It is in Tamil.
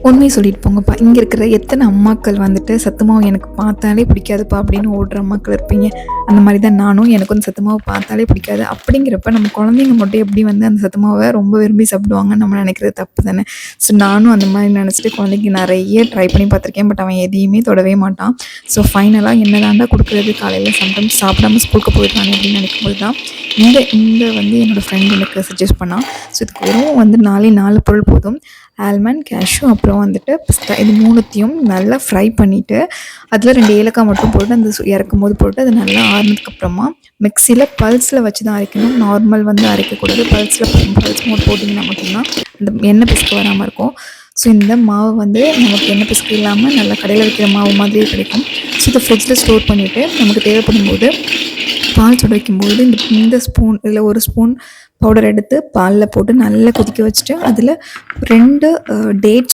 உண்மைய சொல்லிட்டு போங்கப்பா. இங்க இருக்கிற எத்தன அம்மாக்கள் வந்துட்டு சத்து மாவு எனக்கு பார்த்தாலே பிடிக்காதுப்பா அப்படின்னு ஓடுற அம்மாக்கள் இருப்பீங்க. அந்த மாரி தான் நானும். எனக்கு வந்து சத்து மாவு பார்த்தாலே பிடிக்காது. அப்படிங்கிறப்ப நம்ம குழந்தைங்க மட்டும் எப்படி வந்து அந்த சத்து மாவ ரொம்ப விரும்பி சாப்பிடுவாங்கன்னு நம்ம நினைக்கிறது தப்பு தானே. ஸோ நானும் அந்த மாரி நினச்சிட்டு குழந்தைக்கு நெறைய ட்ரை பண்ணி பார்த்துருக்கேன். பட் அவன் எதையுமே தொடவே மாட்டான். ஸோ ஃபைனலா என்ன தான்டா குடுக்குறது காலையில சம்டைம்ஸ் சாப்பிடாம ஸ்கூலுக்கு போயிடுறானே அப்படின்னு நினைக்கும்போது தான் இந்த இந்த வந்து என்னோட ஃப்ரெண்ட் எனக்கு சஜெஸ்ட் பண்ணா. ஸோ இதுக்கு வெறும் வந்து 4 பொருள் போதும். ஆல்மண்ட், கேஷ்யூ அப்புறம் வந்துட்டு பிஸ்தா இது 3த்தையும் நல்லா ஃப்ரை பண்ணிவிட்டு அதில் 2 ஏலக்காய் மட்டும் போட்டு அந்த இறக்கும்போது போட்டு அது நல்லா ஆறுனதுக்கப்புறமா மிக்சியில் பல்ஸில் வச்சு தான் அரைக்கணும். நார்மல் வந்து அரைக்கக்கூடாது. பல்ஸ் மோட் போட்டிங்கன்னா மட்டும்தான் அந்த எண்ணெய் பிசுக்கு வராமல் இருக்கும். ஸோ இந்த மாவு வந்து நமக்கு எண்ணெய் பிசுக்கு இல்லாமல் நல்லா கடையில் வைக்கிற மாவு மாதிரியே கிடைக்கும். ஸோ இதை ஃப்ரிட்ஜில் ஸ்டோர் பண்ணிவிட்டு நமக்கு தேவைப்படும் போது பால் சுட வைக்கும்போது இந்த ஸ்பூன் இதில் 1 ஸ்பூன் பவுடர் எடுத்து பாலில் போட்டு நல்லா கொதிக்க வச்சுட்டு அதில் 2 டேட்ஸ்